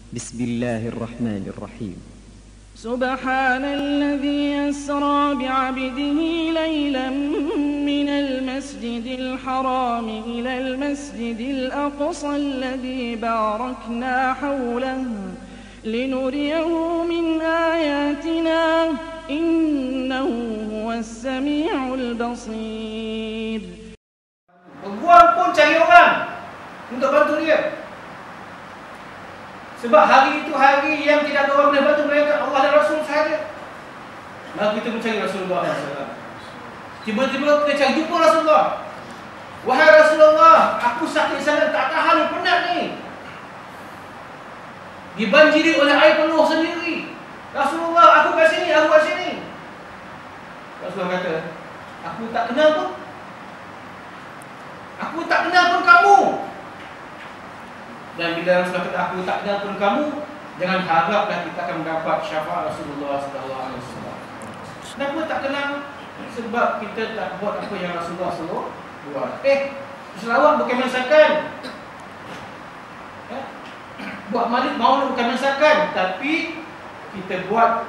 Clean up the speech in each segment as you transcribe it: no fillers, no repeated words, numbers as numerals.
بسم الله الرحمن الرحيم. سبحان الذي أسرى بعبده ليلا من المسجد الحرام إلى المسجد الأقصى الذي باركنا حوله لنريه من آياتنا إنه هو السميع البصير. Peguam pun cari orang untuk bantu dia. Sebab hari itu hari yang tidak ada orang boleh bantu melainkan Allah dan Rasul sahaja. Maka kita mencari Rasulullah SAW. Tiba-tiba kita cari jumpa Rasulullah. Wahai Rasulullah, aku sakit sangat, tak tahan, penat ni. Dibanjiri oleh air penuh sendiri. Rasulullah, aku kat sini, aku kat sini. Rasulullah kata, aku tak kenal pun. Aku tak kenal pun kamu. Dan bila Rasulullah kata aku tak kenal pun kamu, jangan haraplah kita akan mendapat syafaat Rasulullah SAW. Kenapa tak kenal? Sebab kita tak buat apa yang Rasulullah SAW buat. Selawat bukan menyesalkan. Buat maulid bukan menyesalkan, tapi kita buat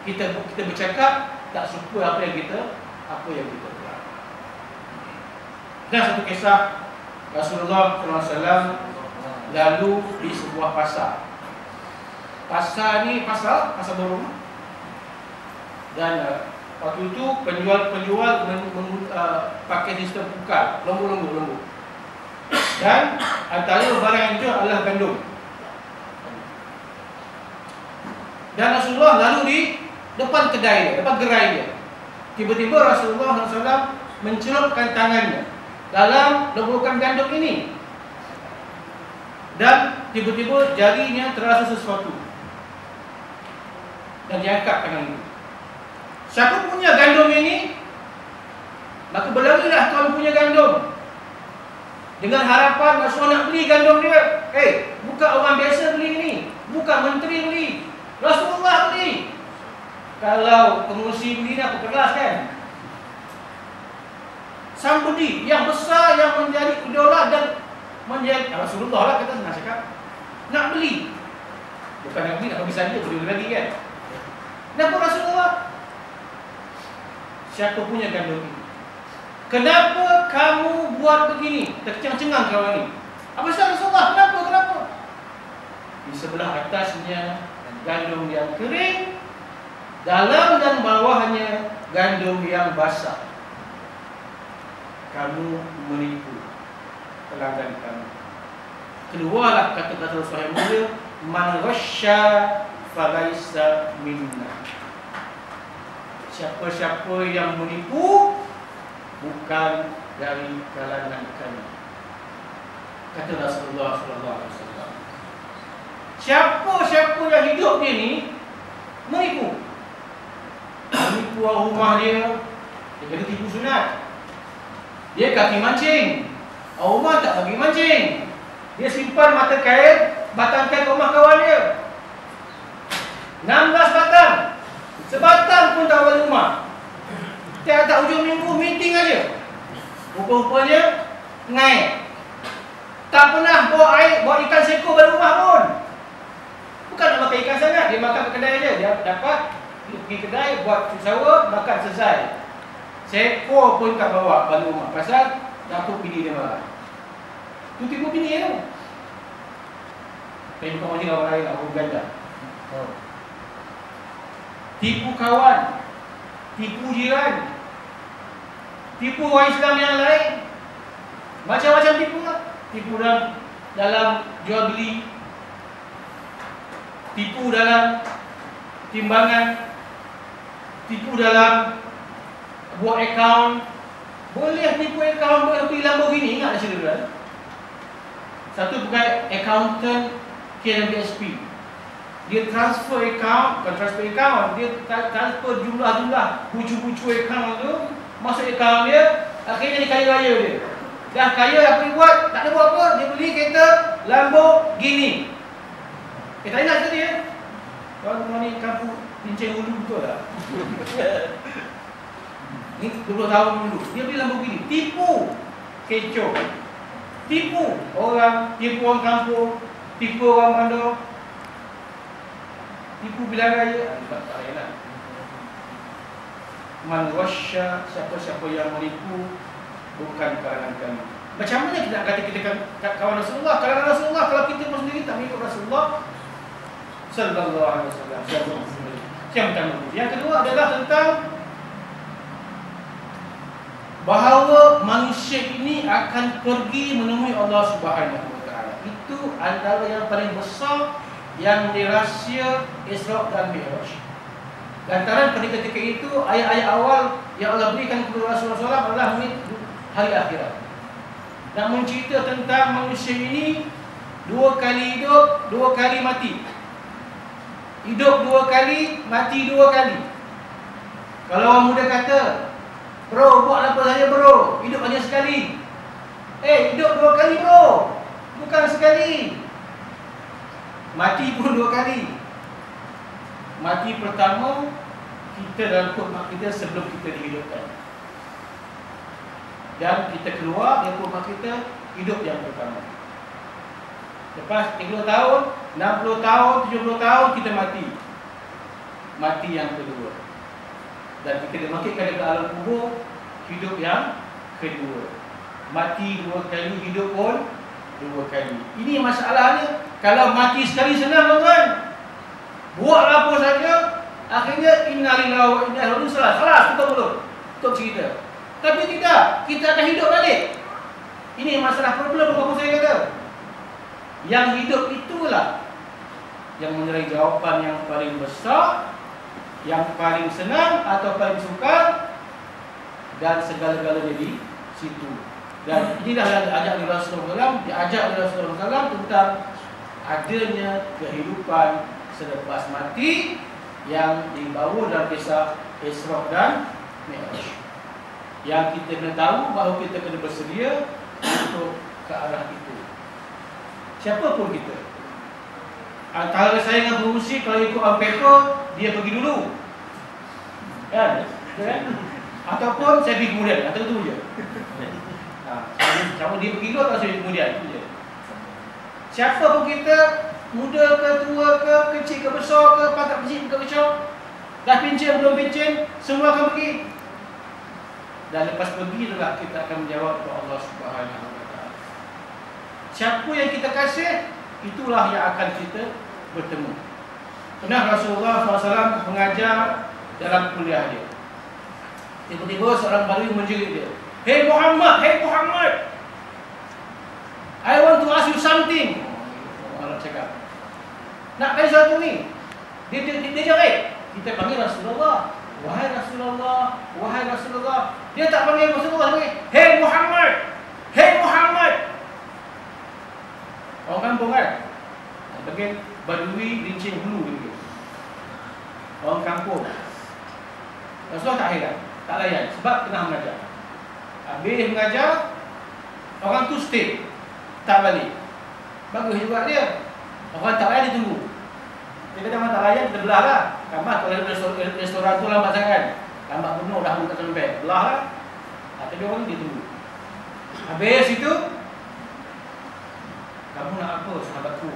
kita bercakap tak serupa apa yang kita buat. Dan satu kisah Rasulullah SAW lalu di sebuah pasar. Pasar ni pasar baru. Dan waktu itu penjual pakai sistem pukal, lembu. Dan antara barang yang dijual adalah gandum. Dan Rasulullah lalu di depan kedai dia, depan gerai dia. Tiba-tiba Rasulullah SAW mencelupkan tangannya dalam lembukan gandum ini. Dan tiba-tiba jarinya terasa sesuatu. Dan diangkat tangan itu. Siapa punya gandum ini? Maka berlarilah tuan punya gandum. Dengan harapan Rasulullah nak beli gandum dia. Bukan orang biasa beli ini. Bukan menteri beli. Rasulullah beli. Kalau pengurusi beli nak keras kan? Sang budi yang besar yang menjadi idola dan menjadi Rasulullah lah kata senang cakap. Nak beli. Bukan nak beli, nak bagi saja beli lagi kan. Kenapa Rasulullah? Siapa punya gandum ini? Kenapa kamu buat begini? Tercengang-cengang kawan ni. Apa sahaja Rasulullah? Kenapa? Di sebelah atasnya gandum yang kering, dalam dan bawahnya gandum yang basah. Kamu menipu pelanggan kamu. Keluarlah kata-kata Rasulullah yang mulia, man ghasya falaisa minna. Siapa-siapa yang menipu bukan dari kalangan kami. Kata Rasulullah SAW. Siapa-siapa yang hidup dia ni menipu orang rumah dia kena tipu sunat. Dia kaki mancing, orang rumah tak bagi mancing. Dia simpan mata kain, batang kain rumah kawan dia 16 batang. Sebatang pun tak balik rumah. Tiap-tiap hujung minggu meeting aja. Rupa-rupanya ngai. Tak pernah bawa ikan seko balik rumah pun. Bukan nak makan ikan sangat, dia makan ke kedai aja. Dia dapat, dia pergi kedai, buat usaha, makan selesai. Seekor pun tak bawa balik rumah. Pasal takut bini dia marah. Tu tipu bini dia tu. Tapi bukan macam orang lain lah, orang ganda. Tipu kawan, tipu jiran, tipu orang Islam yang lain. Macam-macam tipu lah. Tipu dalam jual beli, tipu dalam timbangan, tipu dalam buat akaun. Boleh tipu akaun, boleh beli Lamborghini. Ingat tak cerita kan? Satu pegawai accountant KWSP. Dia transfer account, bukan transfer account, dia transfer jumlah-jumlah bucu-bucu account tu masuk account dia. Akhirnya dia kaya raya dia. Dah kaya, apa dia buat? Tak ada buat apa, dia beli kereta Lamborghini. Tak ingat ke dia? Orang ni kampung Pincang Hulu betul tak? Ni 20 tahun dulu dia beli Lamborghini. Tipu, kecoh. Tipu orang kampung. tipu orang bandar, tipu bilang raya, tak payahlah. Man wasya, siapa-siapa yang menipu bukan kalangan kami. Macam mana kita nak kata kita kawan Rasulullah? Kalangan Rasulullah, kalau kita pun sendiri tak mengikut Rasulullah sallallahu alaihi wasallam. Yang pertama. Yang kedua adalah tentang bahawa manusia ini akan pergi menemui Allah Subhanahu wa taala. Itu antara yang paling besar yang dirahsia Isra dan Mi'raj. Lantaran pada ketika itu ayat-ayat awal yang Allah berikan kepada Rasulullah SAW adalah hari akhirat. Nak mencerita tentang manusia ini 2 kali hidup, 2 kali mati. Hidup 2 kali, mati 2 kali. Kalau orang muda kata, bro, buat apa saja bro, hidup hanya sekali. Hidup 2 kali bro, bukan sekali. Mati pun 2 kali. Mati pertama, kita dalam perut mak kita sebelum kita dihidupkan. Dan kita keluar dari perut mak kita, hidup yang pertama. Lepas 30 tahun, 60 tahun, 70 tahun, kita mati. Mati yang kedua. Dan kita dibangkitkan dari alam kubur, hidup yang kedua. Mati 2 kali, hidup pun 2 kali. Ini masalahnya. Kalau mati sekali senang tuan-tuan, buat apa saja, akhirnya innalillahi wa inna ilaihi raji'un. Kelas kita belum untuk cerita. Tapi tidak, kita akan hidup balik. Ini masalah problem apa saya kata. Yang hidup itulah yang mencari jawapan yang paling besar, yang paling senang atau paling sukar, dan segala-galanya di situ. Dan inilah yang diajak oleh Rasulullah SAW tentang adanya kehidupan selepas mati yang dibawa dalam kisah Isra dan Mi'raj. Yang kita kena tahu bahawa kita kena bersedia untuk ke arah itu. Siapa pun kita. Antara saya dengan pengurusi, kalau ikut on paper, dia pergi dulu. Kan? Ataupun saya pergi kemudian. Antara itu je. Sama dia pergi dulu atau saya pergi kemudian. Itu je. Siapa pun kita, muda ke, tua ke, kecil ke, besar ke, pangkat kecil ke besar, dah pincin, belum pincin, semua akan pergi. Dan lepas pergi itulah kita akan menjawab kepada Allah Subhanahu wa taala. Siapa yang kita kasih, itulah yang akan kita bertemu. Pernah Rasulullah SAW mengajar dalam kuliah dia. Tiba-tiba seorang Badui menjerit dia. Hey Muhammad, I want to ask you something. Allah cakap, nak tanya sesuatu ni. Dia jerit. Kita panggil Rasulullah. Wahai Rasulullah, wahai Rasulullah. Dia tak panggil Rasulullah, dia panggil, Hey Muhammad, hey Muhammad. Orang kampung kan? Panggil Badui rincin hulu dia. Orang kampung. Rasulullah tak heran, tak layan sebab tengah mengajar. Habis mengajar, orang tu stay, tak balik. Bagus juga dia. Orang tak layan dia tunggu. Dia kata orang tak layan, kita belah lah. Lambat kalau restoran tu lambat sangat, lambat penuh dah buka sampai belah lah. Tapi orang ni dia tunggu. Habis itu, kamu nak apa sahabatku?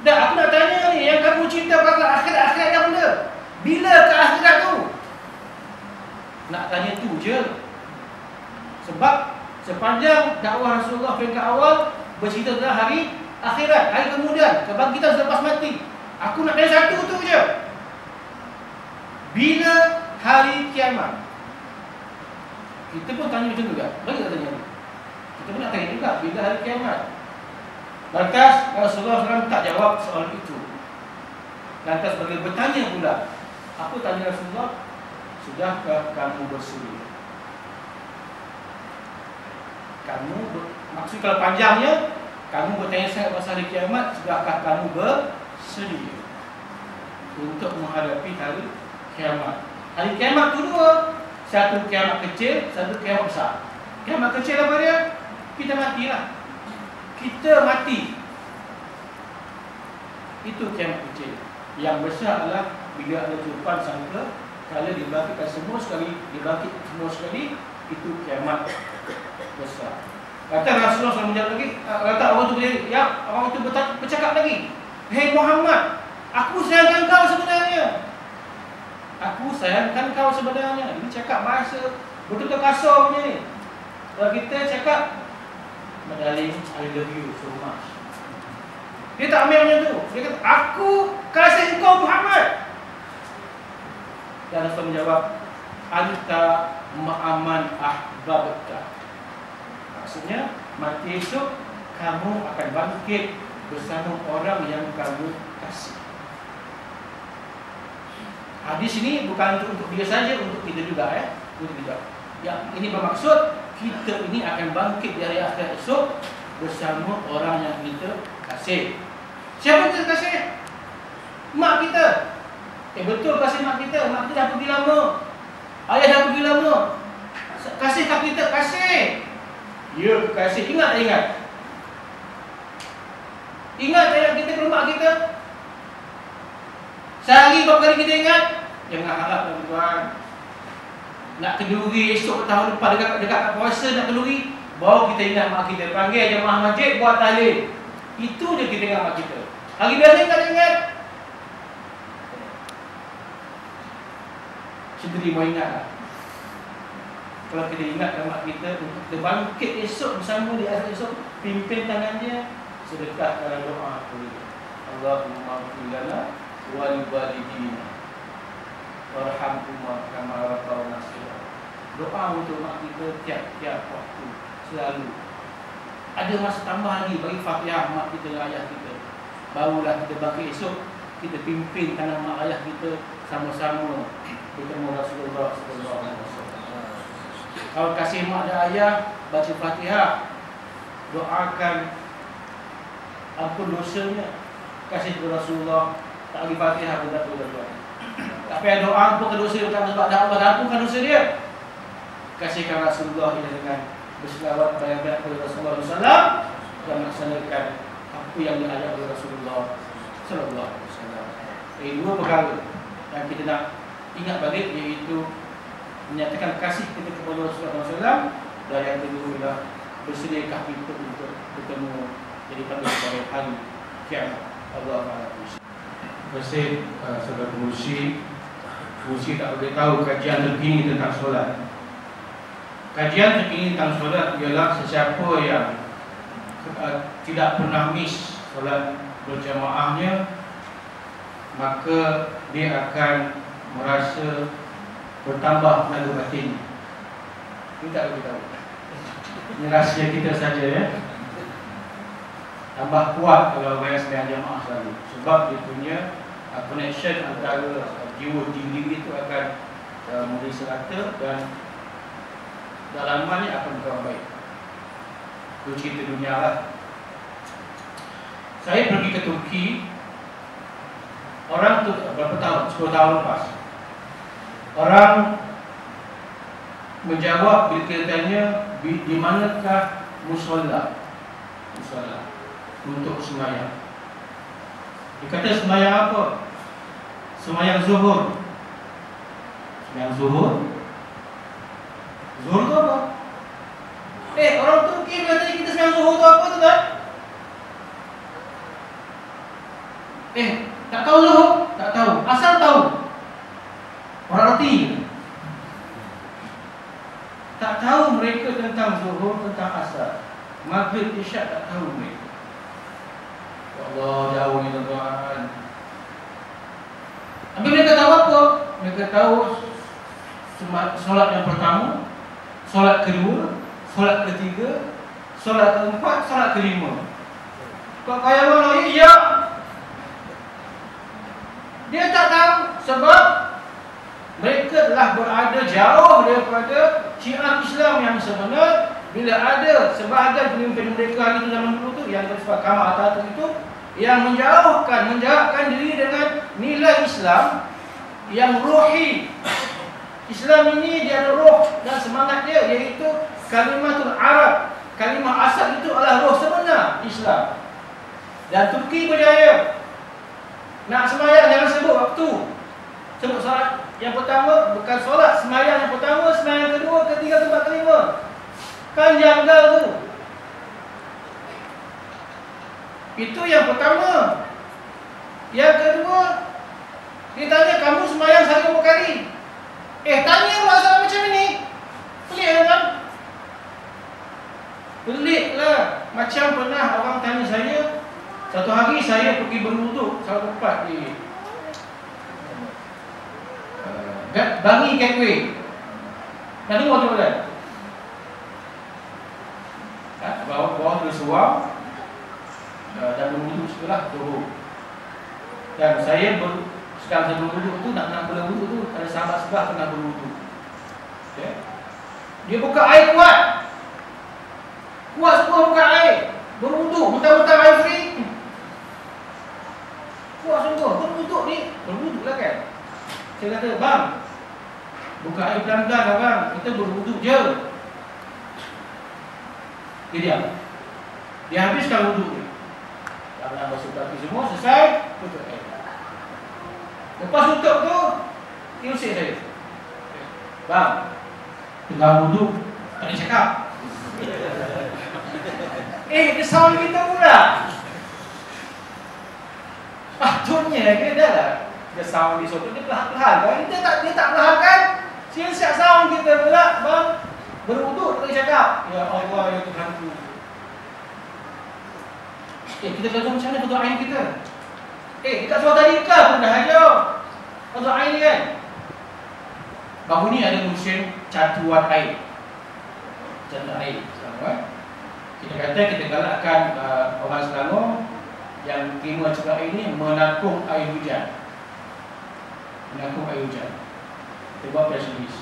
Dah, aku nak tanya ni, yang kamu cinta pasal akhirat dah benda. Bila ke akhirat tu? Nak tanya tu je. Sebab sepanjang dakwah Rasulullah peringkat awal bercerita tentang hari akhirat, hari kemudian, kebangkitan selepas mati. Aku nak tanya satu tu je. Bila hari kiamat? Kita pun tanya macam tu juga. Bagi tak tanya? Kita pun nak tanya juga bila hari kiamat. Lantas Rasulullah SAW tak jawab soalan itu. Lantas bagi bertanya pula. Apa tanya Rasulullah? Sudahkah kamu bersedia? Maksud kalau panjangnya, kamu bertanya saya pasal hari kiamat, sudahkah kamu bersedia untuk menghadapi hari kiamat? Hari kiamat tu dua. Satu kiamat kecil, satu kiamat besar. Kiamat kecil apa dia? Kita matilah. Kita mati. Itu kiamat kecil. Yang besar adalah bila ada tuhan sangka, kalau dibangkitkan semua sekali, itu kiamat besar. Kata Rasulullah SAW menjawab lagi, kata orang itu berdiri, ya, orang itu bercakap lagi, "Hei Muhammad, aku sayangkan kau sebenarnya. Aku sayangkan kau sebenarnya." Ini cakap bahasa betul-betul kasar punya ni. Kalau kita cakap, "My darling, I love you so much." Dia tak ambil macam tu. Dia kata, "Aku kasih engkau Muhammad." Dan Rasul menjawab, "Anta ma'aman ahbabka." Maksudnya, mati esok kamu akan bangkit bersama orang yang kamu kasih. Hadis ini bukan untuk dia saja, untuk kita juga, untuk kita. Yang ini bermaksud kita ini akan bangkit di hari akhir esok bersama orang yang kita kasih. Siapa kita kasih? Mak kita. Betul kasih mak kita. Mak kita dah pergi lama. Ayah dah pergi lama. Kasihkah kita? Kasih. Ya, kasih. Ingat tak ingat? Ingat tak ingat kita ke mak kita? Sehari berapa kali kita ingat? Jangan harap tuan-tuan. Nak kenduri esok tahun depan dekat puasa nak kenduri, baru kita ingat mak kita. Panggil jemaah masjid buat tahlil. Itu je kita ingat mak kita. Hari biasa tak ingat. Sendiri mau ingat lah. Kalau kita ingat mak kita untuk kita bangkit esok bersama di akhir esok, pimpin tangan dia, sedekah dalam doa aku. Allahumma ighfir lana wa li walidina warhamhuma kama rabbawna shaghira. Doa untuk mak kita tiap-tiap waktu, selalu. Ada masa tambah lagi bagi Fatihah mak kita dan ayah kita. Barulah kita bangkit esok, kita pimpin tangan mak ayah kita sama-sama bertemu Rasulullah sallallahu alaihi wasallam. Kalau kasih mak dan ayah, baca Fatihah, doakan ampun dosanya. Kasih kepada Rasulullah, tak bagi Fatihah pun tak boleh. Tapi ada doa ampun dosa bukan sebab dah Allah ampunkan dosa dia. Kasihkan Rasulullah dengan berselawat banyak-banyak kepada Rasulullah SAW dan melaksanakan apa yang diajar oleh Rasulullah sallallahu alaihi wasallam. Dua perkara yang kita nak ingat balik, iaitu menyatakan kasih kita kepada Rasulullah SAW, dan yang kedua ialah bersediakah kita untuk bertemu jadi panggil pada hari kiamat. Allah Ta'ala. Terima kasih saudara pengurusi. Pengurusi tak boleh tahu kajian terkini tentang solat. Kajian terkini tentang solat ialah sesiapa yang tidak pernah miss solat berjamaahnya, maka dia akan merasa bertambah tenaga batin. Ini tak boleh tahu. Ini rahsia kita saja, ya. Tambah kuat kalau bayar sembahyang jamaah selalu. Sebab dia punya connection antara jiwa diri itu akan menjadi serata dan dalamannya akan berkembang baik. Itu cerita dunia lah. Saya pergi ke Turki. Orang tu berapa tahun? 10 tahun lepas. Orang menjawab bila kita tanya di manakah musola untuk sembahyang. Dia kata sembahyang apa? Sembahyang zuhur. Sembahyang zuhur? Zuhur tu apa? Orang Turki bila tanya kita sembahyang zuhur tu apa tu kan? Tak tahu zuhur? Tak tahu. Asal tahu? Orang reti. Tak tahu mereka tentang zuhur, tentang asar. Maghrib, isyak tak tahu mereka. Allah, jauh ni tuan-tuan. Tapi mereka tahu apa? Mereka tahu solat yang pertama, solat kedua, solat ketiga, solat keempat, solat kelima. Kau kaya mana? Ya. Dia tak tahu sebab mereka telah berada jauh daripada syiar Islam yang sebenar. Bila ada sebahagian pemimpin mereka hari itu zaman dulu tu, yang bersifat Kamal Atatürk itu, yang menjarakkan diri dengan nilai Islam yang ruhi. Islam ini dia ada roh dan semangat dia, iaitu kalimatul Arab. Kalimah asal itu adalah roh sebenar Islam. Dan Turki berjaya. Nak sembahyang jangan sebut waktu. Sebut solat yang pertama, bukan solat sembahyang yang pertama, sembahyang kedua, ketiga, keempat, kelima. Kan janggal tu. Itu yang pertama. Yang kedua, dia tanya, kamu sembahyang sehari berapa kali? Tanya masalah macam ini. Pelik kan? Pelik lah. Macam pernah orang tanya saya, satu hari saya pergi berwuduk satu tempat di Bangi Gateway. Nanti mau coba kan? Bawah bersuam dan berwuduk setelah turun. Dan saya sedang saya berwuduk tu, nak berwuduk tu, ada sahabat sebelah tengah berwuduk. Okay. Dia buka air kuat semua buka air, berwuduk, mentang-mentang air free. Kuat sungguh, berwuduk ni, berwuduk lah kan. Saya kata, bang, buka air pelan-pelan lah bang, kita berwuduk je. Dia diam. Dia habiskan wuduk ni. Kalau basuh kaki semua, selesai, tutup air. Lepas tutup tu, dia usik saya. Bang, tengah wuduk, tak boleh cakap. Dia sound kita pula. Patutnya dia dah lah. Dia sound di soto, dia perlahan-perlahan. Dia tak perlahan kan? Siap-siap sound kita pula. Bang, berwuduk, tak boleh cakap. Ya Allah, ya Tuhanku. Kita kata macam mana tutup air kita? Dekat suara tadi ke pun dah ada tutup air ni kan? Baru ni ada mesin catuan air. Catuan air kita kata kita galakkan orang Selangor yang terima catuan air ni menakung air hujan. Menakung air hujan. Kita buat press release.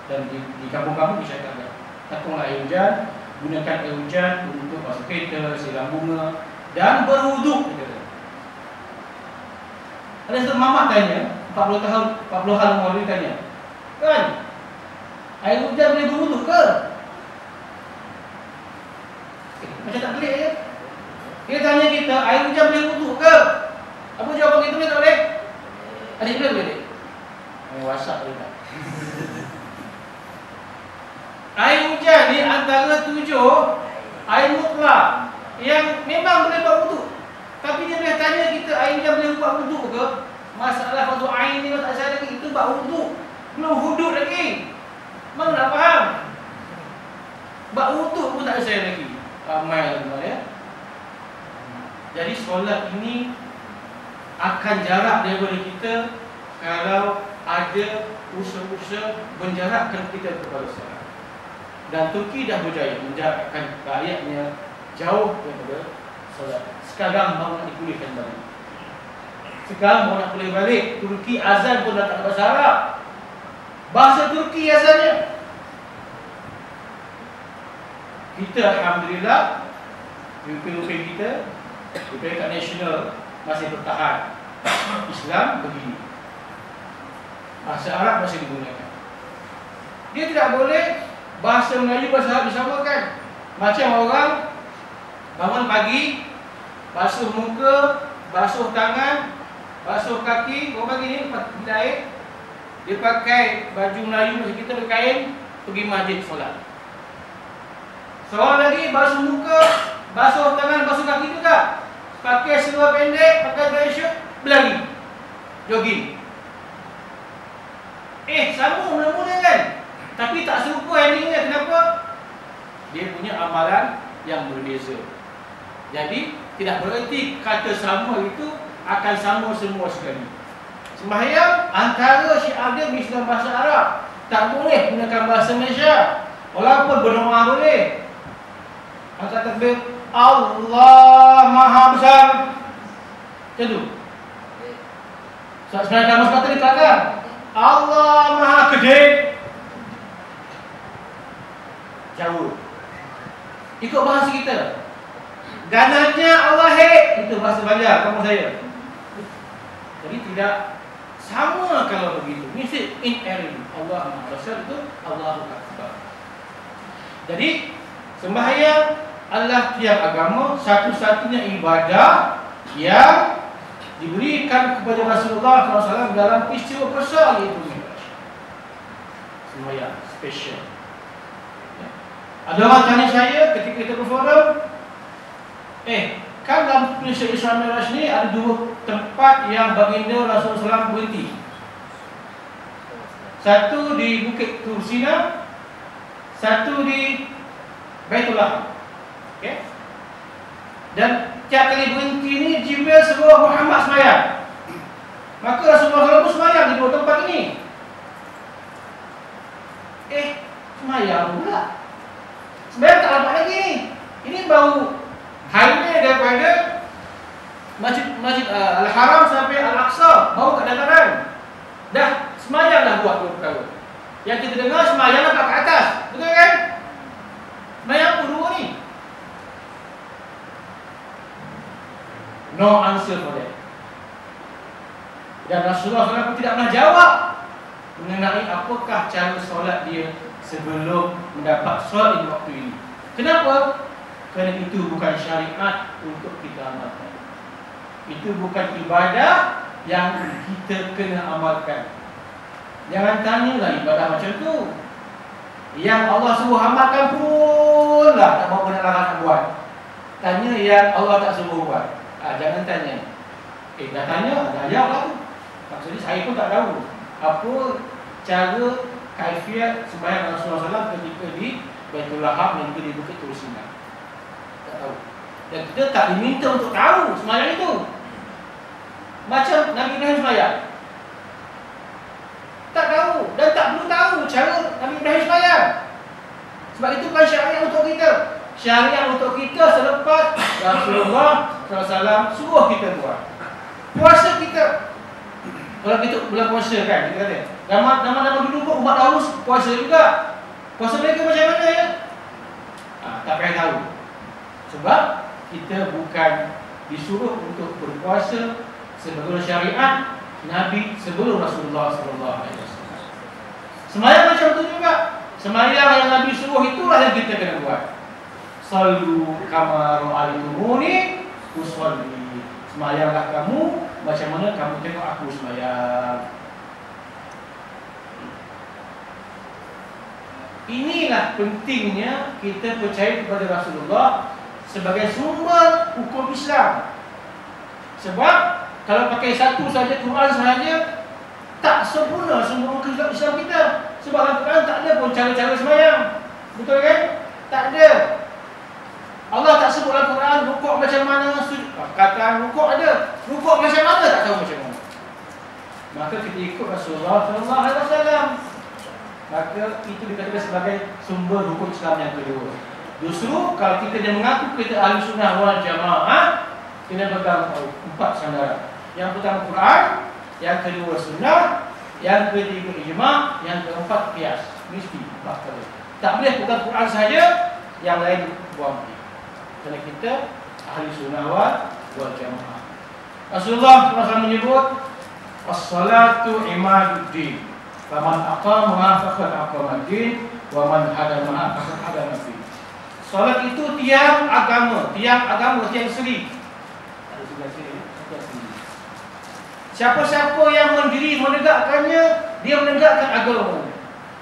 Dan di kampung-kampung disyariatkan. Takunglah air hujan, gunakan air hujan untuk basuh kereta, siram bunga dan berwuduk. Ada satu mamak tanya, 40 tahun umur dia tanya, kan, air hujan boleh berwuduk ke? Macam tak pelik je. Dia tanya kita, air hujan boleh wuduk ke? Apa jawapan kita boleh tak boleh? Adik boleh? WhatsApp boleh tak? Air hujan ni antara 7 air mutlak yang memang boleh buat wuduk. Tapi dia boleh tanya kita, air hujan boleh buat wuduk ke? Masalah waktu air ni tak saya lagi, itu buat wuduk, belum hudud lagi. Mana nak faham? Buat wuduk pun tak saya lagi. Ramai tuan ya. Jadi solat ini akan jarak daripada kita kalau ada usaha-usaha menjarakkan kita kepada solat. Dan Turki dah berjaya menjarakkan rakyatnya jauh daripada solat. Sekarang baru nak dipulihkan balik. Sekarang baru nak pulih balik. Turki azan pun dah tak bahasa Arab. Bahasa Turki azannya. Kita alhamdulillah, pemimpin kita, peringkat nasional masih bertahan. Islam begini. Bahasa Arab masih digunakan. Dia tidak boleh bahasa Melayu, bahasa Arab disamakan. Macam orang bangun pagi, basuh muka, basuh tangan, basuh kaki, orang pagi ni pakai air. Dia pakai baju Melayu macam kita berkain, pergi masjid solat. Seorang lagi basuh muka, basuh tangan, basuh kaki juga. Pakai seluar pendek, pakai dry shirt, berlari, jogging. Sama mula-mula kan? Tapi tak serupa endingnya. Kenapa? Dia punya amalan yang berbeza. Jadi tidak bererti kata sama itu akan sama semua sekali. Sembahyang antara syiar dia mesti bahasa Arab. Tak boleh gunakan bahasa Malaysia. Walaupun berdoa boleh. Angkat takbir, Allah Maha Besar. Macam tu. Sebenarnya kamus kata di belakang, Allah Maha Gede. Jauh. Ikut bahasa kita. Gananya Allah itu bahasa Banjar, kamu saya. Jadi tidak sama kalau begitu. Mesti in error. Allah Maha Besar itu Allahu Akbar. Jadi sembahyang adalah tiang agama, satu-satunya ibadah yang diberikan kepada Rasulullah SAW dalam peristiwa besar iaitu Mi'raj. Sembahyang special. Ada orang tanya saya ketika kita berforum, kan dalam peristiwa Isra Mi'raj ni ada dua tempat yang baginda Rasulullah SAW berhenti. Satu di Bukit Tur Sina, satu di Baitullah. Okey. Dan tiap kali berhenti ni Jibril suruh Muhammad sembahyang. Maka Rasulullah SAW sembahyang di dua tempat ini. Sembahyang pula. Sembahyang tak dapat lagi ni. Ini baru highway daripada Masjid Al-Haram sampai Al-Aqsa, baru kat dataran. Dah sembahyang dah buat dua perkara. Yang kita dengar sembahyang nampak kat atas. Betul kan? Sembahyang pun dua ni. No answer for that. Dan Rasulullah SAW tidak pernah jawab mengenai apakah cara solat dia sebelum mendapat solat di waktu ini. Kenapa? Kerana itu bukan syariat untuk kita amalkan. Itu bukan ibadah yang kita kena amalkan. Jangan tanyalah ibadah macam tu. Yang Allah suruh amalkan pun lah tak berapa nak larang nak buat. Tanya yang Allah tak suruh buat. Jangan tanya. Dah tanya, dah jawab lah tu. Maksudnya saya pun tak tahu apa cara kaifiat sembahyang Rasulullah SAW ketika di Baitul Lahab dan juga di Bukit Tur Sina. Tak tahu. Dan kita tak diminta untuk tahu sembahyang itu. Macam Nabi Ibrahim sembahyang, tak tahu dan tak perlu tahu cara Nabi Ibrahim sembahyang. Sebab itu bukan syariat untuk kita. Syariat untuk kita selepas Rasulullah SAW suruh kita buat. Puasa kita, kalau kita bulan puasa kan, kita kata nama-nama dulu pun umat dahulu puasa juga. Puasa mereka macam mana ya? Tak payah tahu. Sebab kita bukan disuruh untuk berpuasa sebagaimana syariat Nabi sebelum Rasulullah SAW. Sembahyang macam tu juga. Sembahyang yang Nabi suruh itulah yang kita kena buat. Sallu kama ra'aytumuni usolli. Sembahyanglah kamu macam mana kamu tengok aku sembahyang. Inilah pentingnya kita percaya kepada Rasulullah sebagai sumber hukum Islam. Sebab kalau pakai satu saja Quran sahaja, tak sempurna sumber hukum Islam kita. Sebab dalam Quran tak ada pun cara-cara sembahyang. Betul kan? Tak ada. Allah tak sebut dalam Quran rukuk macam mana, kata rukuk ada. Rukuk macam mana tak tahu macam mana. Maka kita ikut Rasulullah SAW. Maka itu dikatakan sebagai sumber hukum Islam yang kedua. Justru kalau kita dah mengaku kita ahli sunnah wal jamaah, kita pegang empat sandaran. Yang pertama Quran, yang kedua sunnah, yang ketiga ijma', yang keempat qiyas. Mesti empat kali. Tak boleh pegang Quran saja, yang lain buang. Kerana kita ahli sunnah wal jamaah. Rasulullah SAW menyebut as-salatu imaduddin. Faman aqamaha faqad aqamaddin wa man hadamaha faqad hadamaddin. Salat itu tiang agama, tiang seri. Ada sebelah sini, siapa-siapa yang mendiri menegakkannya, dia menegakkan agama.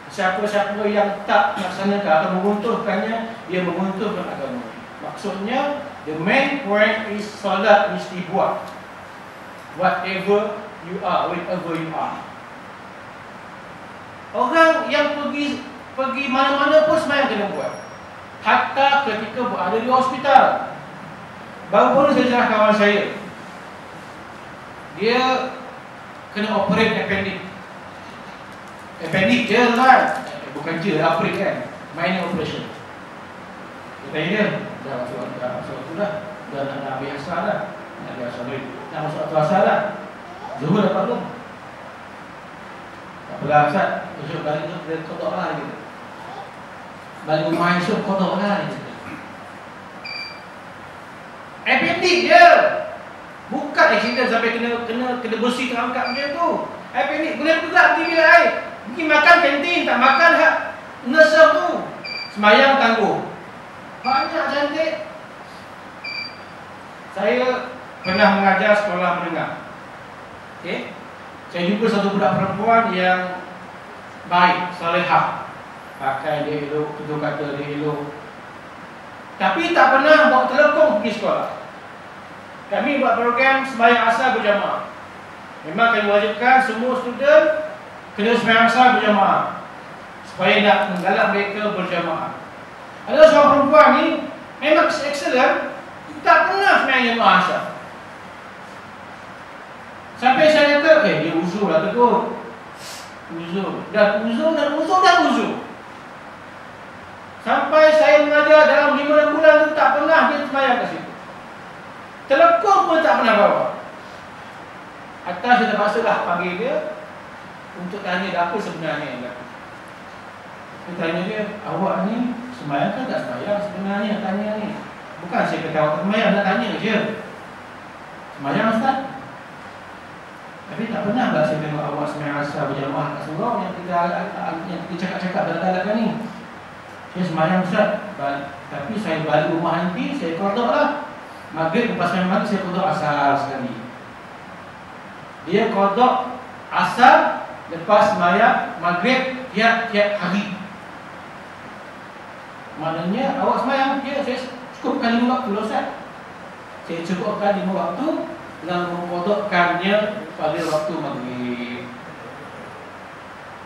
Siapa-siapa yang tak melaksanakan atau mengunturkannya, dia mengunturkan agama. Maksudnya, the main point is salat mesti buat. Whatever you are, wherever you are. Orang yang pergi mana-mana pun sembahyang kena buat. Hatta ketika berada di hospital. Baru-baru saya cerah kawan saya, dia kena operate appendix. Appendix je kan, bukan je operate kan, minor operation. Dia tanya dia, dah masuk tu dah nak ambil asal dah, nak ambil asal duit, nak masuk asal dah. Zuhur dapat belum? Tak apalah Ustaz, esok balik tu dia kotak lah gitu. Balik rumah esok kotak lah gitu. Appendix je. Bukan accident sampai kena bersih terangkat macam tu. Appendix boleh juga pergi bilik air. Pergi makan kantin, tak makan hak nurse tu. Sembayang tangguh. Banyak cantik. Saya pernah mengajar sekolah menengah. Okey. Saya jumpa satu budak perempuan yang baik, salehah. Pakai dia elok, tutur kata dia elok. Tapi tak pernah bawa telekong pergi sekolah. Kami buat program sembahyang asar berjamaah. Memang kami wajibkan semua student kena sembahyang asar berjamaah supaya nak menggalak mereka berjamaah. Ada seorang perempuan ni memang excellent, tak pernah sembahyang jamaah asar. Sampai saya kata, dia uzur lah tegur. Uzur. Sampai saya mengajar dalam 5 bulan tu tak pernah dia sembahyang kat situ. Telekong pun tak pernah bawa. Atas saya terpaksalah panggil dia untuk tanya dia apa sebenarnya yang berlaku. Saya tanya dia, awak ni sembahyang kan tak sembahyang sebenarnya? Tanya ni. Bukan saya kata awak sembahyang, nak tanya je. Sembahyang Ustaz? Tapi tak pernah lah saya tengok awak sembahyang asar berjamaah kat surau yang kita cakap-cakap dalam-dalam ni. Saya sembahyang Ustaz, tapi saya balik rumah nanti, saya qada lah. Maghrib lepas sembahyang maghrib saya qada asar sekali. Dia qada asar lepas sembahyang maghrib tiap-tiap hari. Maknanya awak sembahyang, saya cukupkan 5 waktu Ustaz. Saya cukupkan 5 waktu dan mengqadakannya pada waktu maghrib.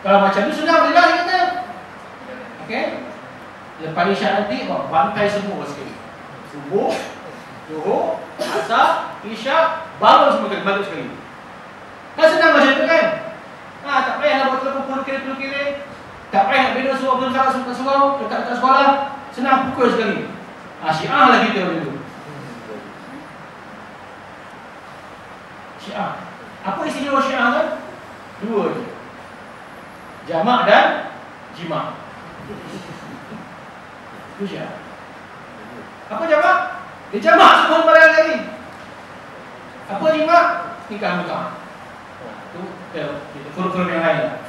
Kalau macam tu senang je lah kita. Okey. Lepas isyak nanti bantai semua sekali. Subuh, Zuhur, Asar, Isyak, bangun semua balik sekali. Kan senang macam tu kan? Tak payah nak buat telur kira-kira. Tak payah nak bina surau belum sangat surau dekat sekolah. Senang pukul sekali. Syiah lah kita dulu. Syiah. Apa istimewa Syiah kan? 2 je. Jamak dan jimat. Itu Syiah. Apa jamak? Dia jamak semua barang lagi. Apa jimat? Nikah. Itu forum yang lain.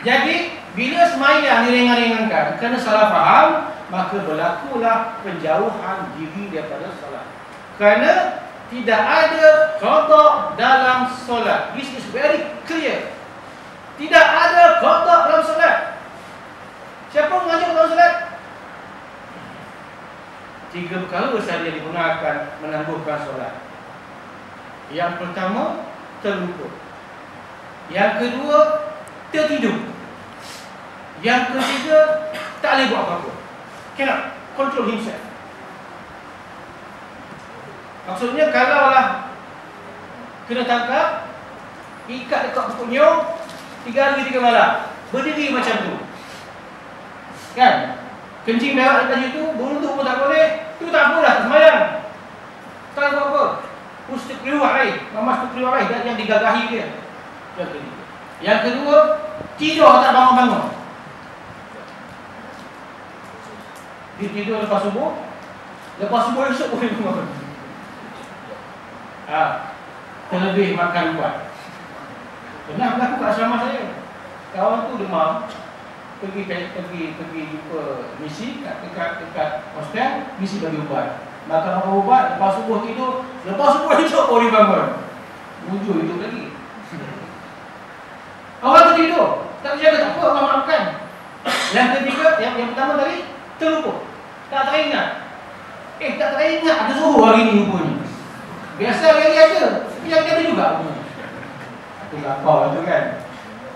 Jadi bila sembahyang diringan-ringankan kerana salah faham, maka berlakulah penjauhan diri daripada solat. Kerana tidak ada qada dalam solat. This is very clear. Tidak ada qada dalam solat. Siapa mengajar dalam solat? 3 perkara sahaja digunakan menangguhkan solat. Yang pertama, terlupa. Yang kedua, tertidur. Yang ketiga, tak boleh buat apa-apa. Cannot control himself. Maksudnya kalaulah kena tangkap, ikat dekat pokoknya 3 hari 3 malam, berdiri macam tu kan, kencing lewat atas situ, beruntuk pun tak boleh, tu tak apalah, sembahyang tak ada apa-apa. Terus keluar air, mamas tu keluar air yang digagahi dia. Yang kedua, tidur tak bangun-bangun. Dia tidur lepas subuh esok boleh bangun. Terlebih makan buat. Pernah berlaku kat asrama saya. Kawan tu demam, pergi jumpa misi dekat hostel, misi bagi ubat. Makan ubat, lepas subuh tidur, lepas subuh esok boleh bangun. Mujur hidup lagi. Awal tu tidur, tak jaga tak apa, Allah maafkan. Yang ketiga, yang pertama tadi, terlupa. Tak teringat. Tak teringat ada Zuhur hari ni rupanya. Biasa hari ada, tapi yang ada juga rupanya. Itu lapar tu kan.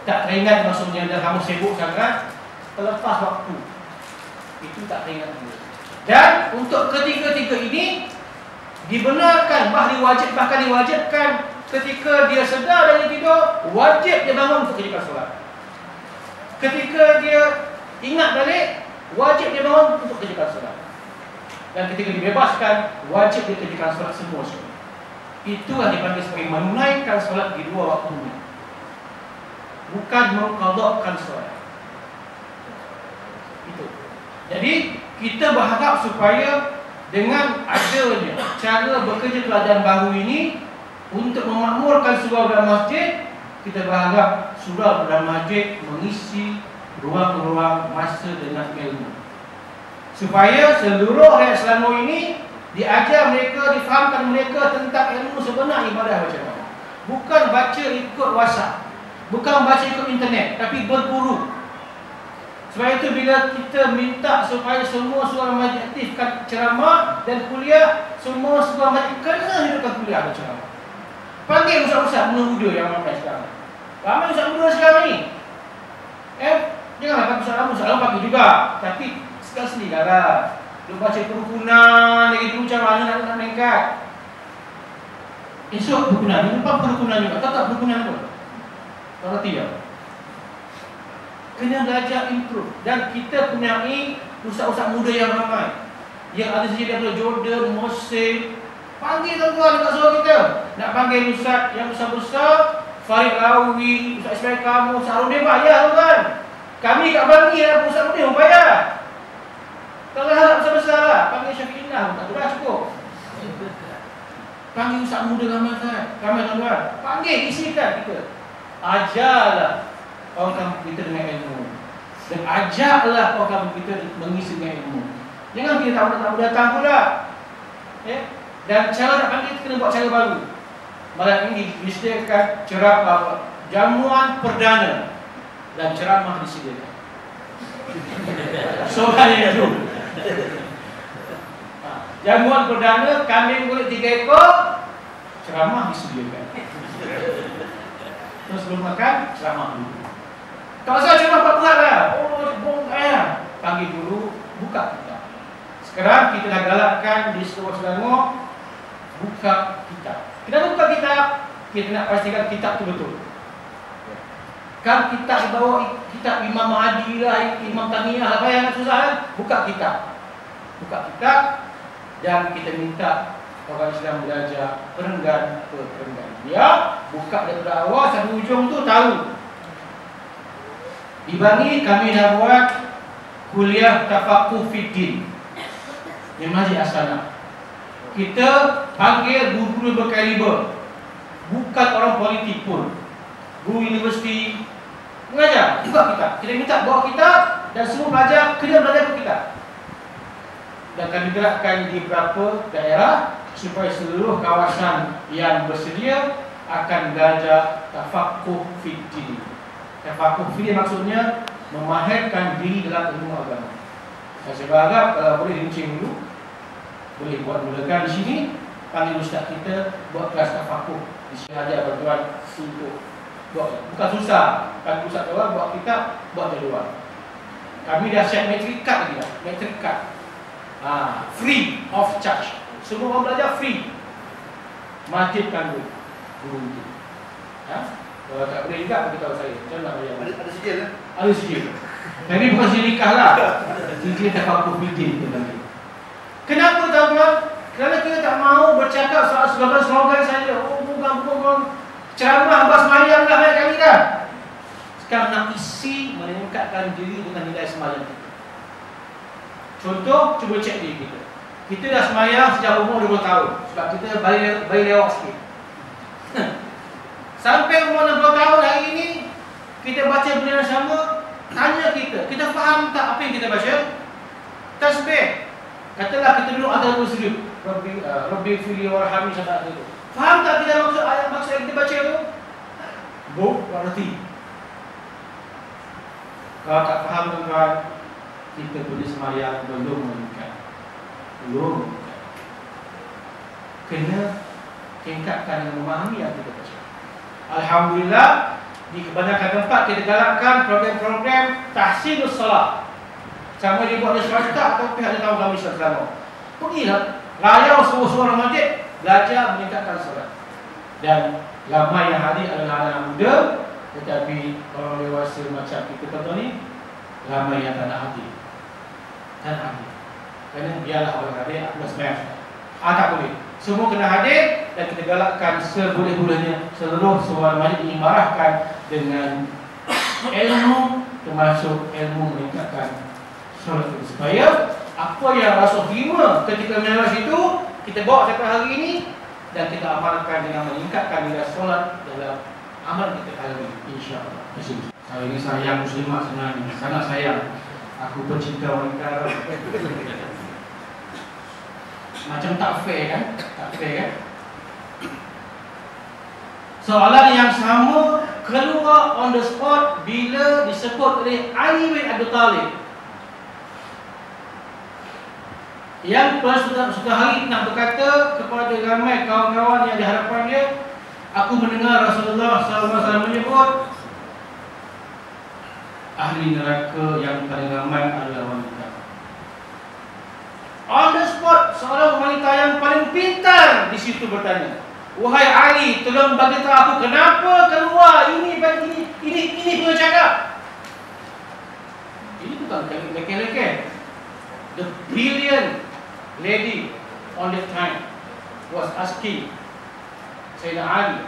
Tak teringat maksudnya dah kamu sibuk sangat, terlepas waktu. Itu tak teringat juga. Dan untuk ketiga-tiga ini dibenarkan, bahkan diwajibkan ketika dia sedar dari tidur, wajib dia bangun untuk kerjakan solat. Ketika dia ingat balik, wajib dia bangun untuk kerjakan solat. Dan ketika dibebaskan, wajib dia kerjakan solat semua sekali. Itulah dipanggil sebagai menunaikan solat di 2 waktunya, bukan mengqadhakan solat. Itu. Jadi kita berharap supaya dengan adanya cara bekerja kerajaan baru ini untuk memakmurkan surau dan masjid, kita berharap surau dan masjid mengisi ruang-ruang masa dengan ilmu, supaya seluruh rakyat Selangor ini diajar mereka, difahamkan mereka tentang ilmu sebenar ibadah macam mana. Bukan baca ikut WhatsApp, bukan baca ikut internet, tapi berguru. Sebab itu bila kita minta supaya semua surah majlis aktifkan ceramah dan kuliah, semua surah majlis kena hidupkan kuliah dan ceramah. Panggil ustaz-ustaz muda yang ramai sekarang. Ramai ustaz muda sekarang ni. Janganlah pakai ustaz lama, ustaz lama pakai juga. Tapi sekali-sekali lah. Dia baca kerukunan lagi dulu macam mana nak meningkat. Esok kerukunan, lepas kerukunan juga. Tak kerukunan pun. Tak reti tak? Kena belajar improve. Dan kita punyai ustaz-ustaz muda yang ramai. Yang ada saja daripada Jordan, Mesir. Panggil tuan-tuan dekat surau kita. Nak panggil ustaz yang besar-besar, Farid Lawi, Ustaz Ismail Kamu, Ustaz Arudin bayar tuan-tuan. Kami kat Bangi ada ustaz muda pun bayar. Kalau harap besar-besar lah, panggil Syafiqinah, tak dah cukup. Panggil ustaz muda ramai tuan-tuan. Panggil, isikan kita. Ajarlah orang kampung kita dengan ilmu. Dan ajaklah orang kampung kita mengisi dengan ilmu. Jangan kita tak datang pula. Dan cara nak panggil kita kena buat cara baru. Malam ini disediakan ceramah jamuan perdana dan ceramah disediakan. Soalnya itu. Jamuan perdana, kambing kulit 3 ekor, ceramah disediakan. Terus sebelum makan, ceramah dulu. Tak usah ceramah berat lah. Panggil dulu, buka kitab. Sekarang kita dah galakkan di seluruh Selangor, buka kitab. Kenapa buka kitab? Kita nak pastikan kitab tu betul. Kan kitab dibawa kitab Imam Mahdi lah, Imam Taniyah apa yang susah kan? Buka kitab. Buka kitab dan kita minta orang Islam belajar perenggan ke perenggan. Ya, buka daripada awal sampai hujung tu tahu. Di Bangi kami dah buat kuliah tafaqquh fiddin. Di Masjid Astana. Kita panggil guru-guru berkaliber. Bukan orang politik pun. Guru universiti mengajar, buka kitab. Kita minta bawa kitab dan semua pelajar kena belajar kitab. Dan kami gerakkan di beberapa daerah supaya seluruh kawasan yang bersedia akan belajar tafaqquh fiddin. Tafaqquh fiddin maksudnya memahirkan diri dalam ilmu agama. Saya berharap kalau boleh diruncing dulu, boleh buat mulakan di sini, panggil ustaz kita buat kelas tafaqquh. Di sini ada bantuan untuk buat. Bukan susah. Panggil ustaz orang buat kitab, buat jadual. Kami dah siap metric card lagi dah. Metric card. Free of charge. Semua orang belajar free. Masjidkan dulu guru itu. Kalau tak boleh juga beritahu saya. Macam nak bayar. Ada sijil kan? Ada sijil. Tapi bukan sijil nikah lah. Sijil tafaqquh fiddin tu nanti. Kenapa tuan-tuan? Kerana kita tak mahu bercakap soal slogan-slogan saja. Bukan ceramah bas sembahyang dah banyak kali dah. Sekarang nak isi meningkatkan diri dengan nilai sembahyang kita. Contoh, cuba cek diri kita. Kita dah sembahyang sejak umur 20 tahun. Sebab kita bayi lewat sikit. Sampai umur 60 tahun hari ini, kita baca benda yang sama. Tanya kita, kita faham tak apa yang kita baca? Tasbih. Katalah kita dulu ada sujud. Rabbi fili warhamni sampai itu. Faham tak kita maksud ayat maksud yang kita baca tu? Berarti. Kalau tak faham tuan-tuan, kita boleh sembahyang belum meningkat. Belum. Kena tingkatkan dan memahami yang kita baca. Alhamdulillah, di kebanyakan tempat kita galakkan program-program tahsinus salat. Sama dia buat di swasta atau pihak dia tahu kami Selangor. Pergilah, layau semua-semua orang masjid, belajar meningkatkan solat. Dan ramai yang hadir adalah anak muda, tetapi orang dewasa macam kita contoh ni, ramai yang tak nak hadir. Tak nak hadir. Kerana biarlah orang hadir, aku dah sembahyang. Tak boleh. Semua kena hadir dan kita galakkan seboleh-bolehnya seluruh semua masjid diimarahkan dengan ilmu, termasuk ilmu meningkatkan solat itu. Supaya apa yang Rasul terima ketika Mi'raj itu kita bawa sampai hari ini dan kita amalkan dengan meningkatkan nilai solat dalam amal kita hari ini, insya-Allah. Saya ini sayang muslimat sebenarnya, sangat sayang. Aku pencinta wanita. Macam tak fair kan? Tak fair kan? Soalan yang sama keluar on the spot bila disebut oleh Ali bin Abi Thalib. Yang suatu hari nak berkata kepada ramai kawan-kawan yang di hadapan dia, aku mendengar Rasulullah SAW menyebut ahli neraka yang paling ramai adalah wanita. On the spot, seorang wanita yang paling pintar di situ bertanya, wahai Ali, tolong bagi tahu aku kenapa keluar ini punya cakap. Ini bukan leke-leke. The brilliant lady on that time was asking Sayyidina Ali,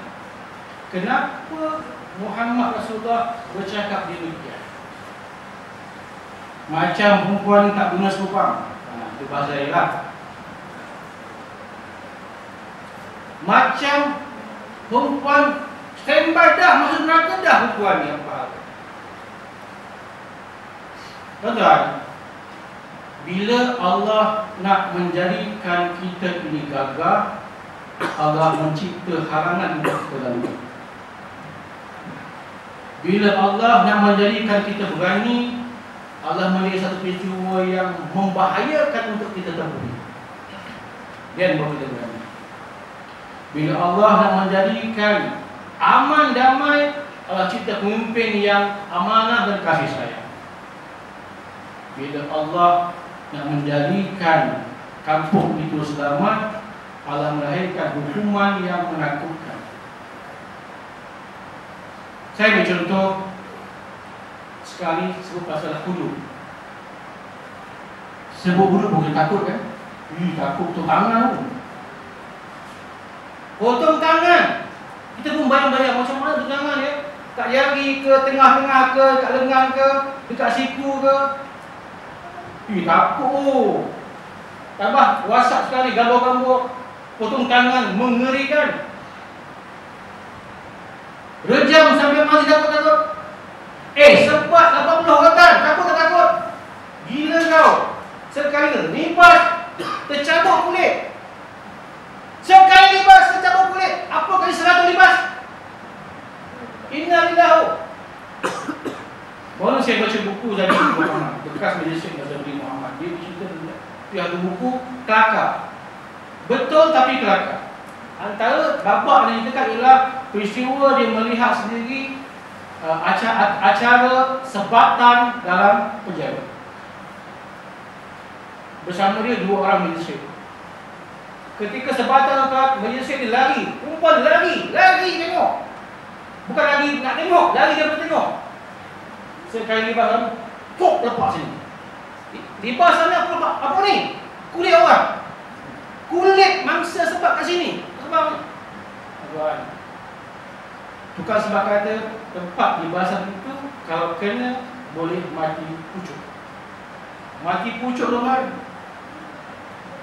kenapa Muhammad Rasulullah bercakap demikian? Macam perempuan tak guna sepupang. Itu bahasa dia lah. Macam perempuan standby dah masuk neraka dah perempuan ni apa? Tuan-tuan, bila Allah nak menjadikan kita ini gagah, Allah mencipta halangan untuk kita lalui. Bila Allah nak menjadikan kita berani, Allah melihat satu peristiwa yang membahayakan untuk kita temui, dan baru kita berani. Bila Allah nak menjadikan aman damai, Allah cipta pemimpin yang amanah dan kasih sayang. Bila Allah nak menjadikan kampung itu selamat, Allah melahirkan hukuman yang menakutkan. Saya bercontoh sekali sebut pasal hudud. Sebut hudud bukan takut kan? Takut tu tangan tu. Potong tangan. Kita pun bayang-bayang macam mana tu tangan ya. Kat jari ke, tengah-tengah ke, kat lengan ke, dekat siku ke. Takut. Tambah WhatsApp sekali gambar-gambar potong tangan mengerikan. Rejam sampai masih takut-takut. Sempat 80 orang takut tak takut? Gila kau. Sekali lipas tercabut kulit. Sekali lipas tercabut kulit. Apa kali 100 lipas? Innalillahi. Baru saya baca buku Nabi Muhammad, bekas medicine Nabi Muhammad. Dia cerita ada buku kelakar. Betul tapi kelakar. Antara babak yang dekat ialah peristiwa dia melihat sendiri acara sebatan dalam penjara. Bersama dia 2 orang magistrate. Ketika sebatan dekat magistrate dia lari, perempuan lari tengok. Bukan lagi nak tengok, lari dia bertengok. Sekali lipas kamu, pok lepas sini. Lipas sana apa lepas? Apa ni? Kulit orang. Kulit mangsa sebab kat sini. Sebab tuan. Tukar sebab kata tempat libasan itu kalau kena boleh mati pucuk. Mati pucuk tuan.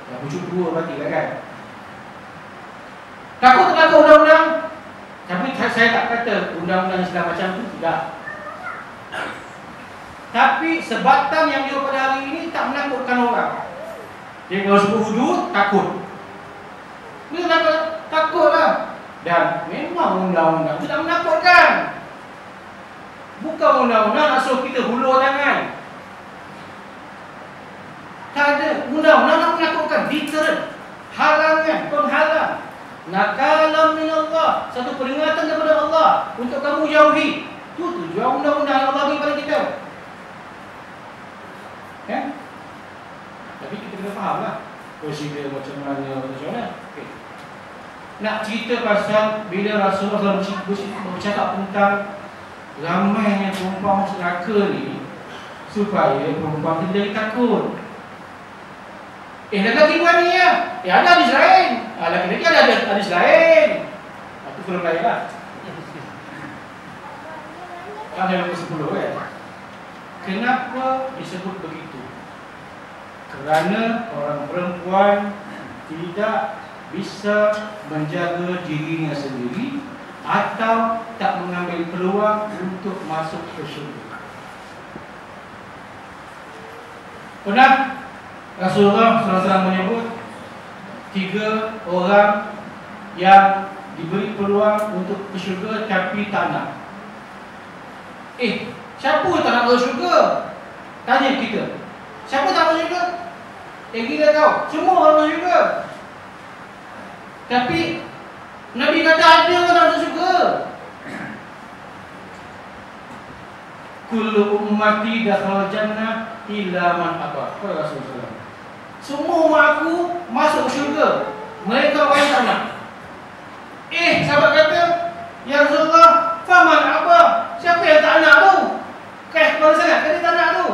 Ya, pucuk 2 mati lah kan. Takut undang-undang. Tapi saya tak kata undang-undang segala macam itu tidak. Tapi sebatan yang dia pada hari ini tak menakutkan orang. Dia kalau sebut hudud, takut. Dia takutlah. Dan memang undang-undang itu tak menakutkan. Bukan undang-undang nak suruh kita hulur tangan. Tak ada. Undang-undang nak menakutkan. Deterrent. Halangan, penghalang. Nakalam minallah. Satu peringatan daripada Allah untuk kamu jauhi. Itu tujuan undang-undang yang Allah bagi pada kita. Kan? Tapi kita kena faham lah prosedur macam mana. Okay. Nak cerita pasal bila Rasulullah bercakap tentang ramainya perempuan masuk neraka ni, supaya perempuan kita jadi takut. Lelaki bukan ni ya. Ada hadis lain. Lelaki ada hadis lain. Itu film lain lah. Kan yang ke-10 kan. Kenapa disebut begitu? Kerana orang perempuan tidak bisa menjaga dirinya sendiri atau tak mengambil peluang untuk masuk ke syurga. Pernah Rasulullah SAW menyebut 3 orang yang diberi peluang untuk ke syurga tapi tak nak. Siapa tak nak masuk syurga? Tanya kita. Siapa tak masuk syurga? Gila kau. Semua orang masuk syurga. Tapi Nabi kata ada orang tak masuk syurga. Kullu ummati dakhala jannah illa man aba. Kata Rasulullah. Semua umat aku masuk syurga. Mereka orang yang tak nak. Sahabat kata, ya Rasulullah, faman aba? Siapa yang tak nak tu? Kepada sangat, kata tak nak tu.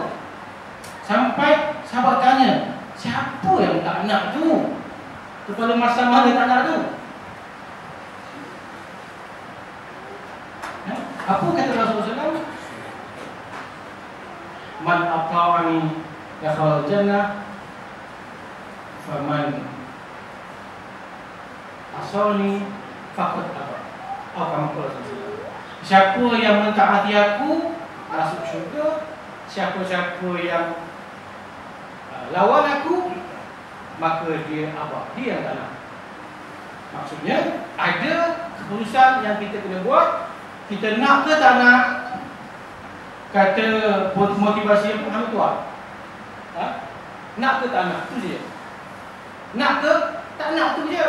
Sampai sahabat tanya, siapa yang tak nak tu? Kepada masa mana tak nak tu? Apa kata Rasulullah SAW? Man ata'ani dakhala jannah, faman asani faqad aba. Siapa yang mentaati aku masuk syurga. Siapa-siapa yang lawan aku, maka dia aba. Dia yang tak nak. Maksudnya ada keputusan yang kita kena buat. Kita nak ke tak nak? Kata motivasi yang Muhammad tuan, nak ke tak nak? Itu je. Nak ke tak nak, tu je.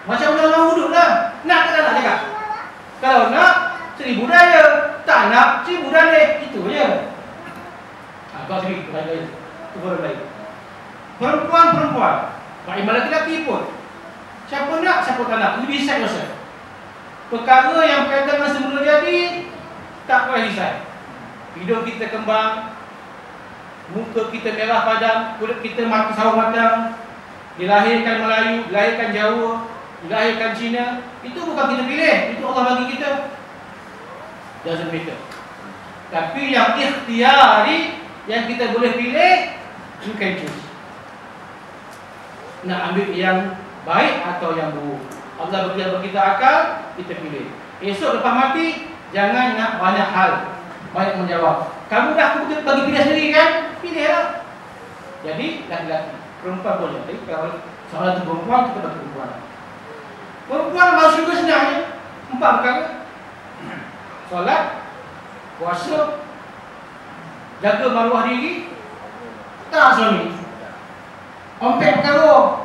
Macam orang wuduk lah. Nak ke tak nak cakap? Kalau nak, 1000 budaya. Tak nak, 1000 budaya. Itu je. Kau sendiri, itu baru baik. Perempuan-perempuan, baik lelaki-lelaki pun. Siapa nak, siapa tak nak. Lebih decide yourself. Perkara yang berkaitan dengan semula jadi, tak payah decide. Hidung kita kembang, muka kita merah padam, kulit kita mati sawo matang, dilahirkan Melayu, dilahirkan Jawa, dilahirkan Cina. Itu bukan kita pilih, itu Allah bagi kita. Doesn't matter. Tapi yang ikhtiari, yang kita boleh pilih, you can choose. Nak ambil yang baik atau yang buruk. Allah bagi kita akal, kita pilih. Esok lepas mati, jangan nak banyak hal, banyak menjawab. Kamu dah bagi pilih sendiri kan? Pilihlah. Jadi laki-laki, perempuan boleh. Tapi kalau soalan itu perempuan, kita bagi perempuan. Perempuan masuk syurga senangnya 4 perkara. Solat, puasa, jaga maruah diri, tak suami. Ompek perkara.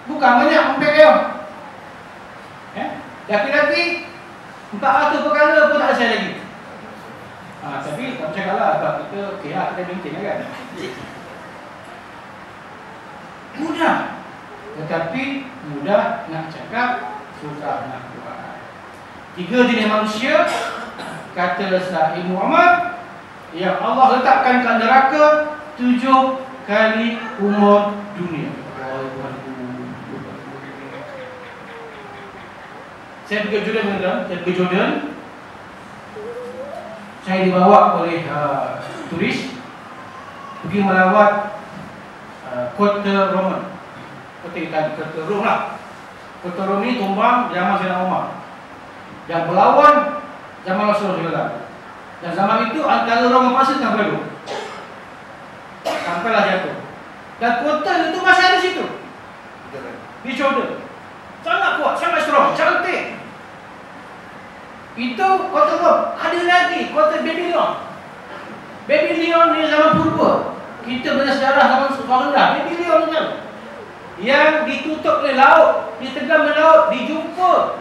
Bukan banyak ompek dia. Laki-laki 400 perkara pun tak selesai lagi. Tapi tak cakap lah, sebab kita kita maintain kan. Mudah. Tetapi mudah nak cakap, susah nak buat. 3 jenis manusia, kata Sahih Muhammad, yang Allah letakkan ke neraka 7 kali umur dunia. Saya pergi Jordan, saya dibawa oleh turis pergi melawat kota Roma. Kota Rom lah. Kota Rom ni tumbang zaman Sayyidina Umar. Yang berlawan zaman Rasulullah. Dan zaman itu antara Rom dan Parsi tengah berlalu. Sampailah jatuh. Dan kota itu masih ada situ. Di Jordan. Sangat kuat, sangat strong, cantik. Itu kota Rom. Ada lagi kota Babylon. Babylon ni zaman purba. Kita belajar sejarah zaman sekolah rendah. Babylon ni yang ditutup oleh laut, ditegang oleh laut, dijumpa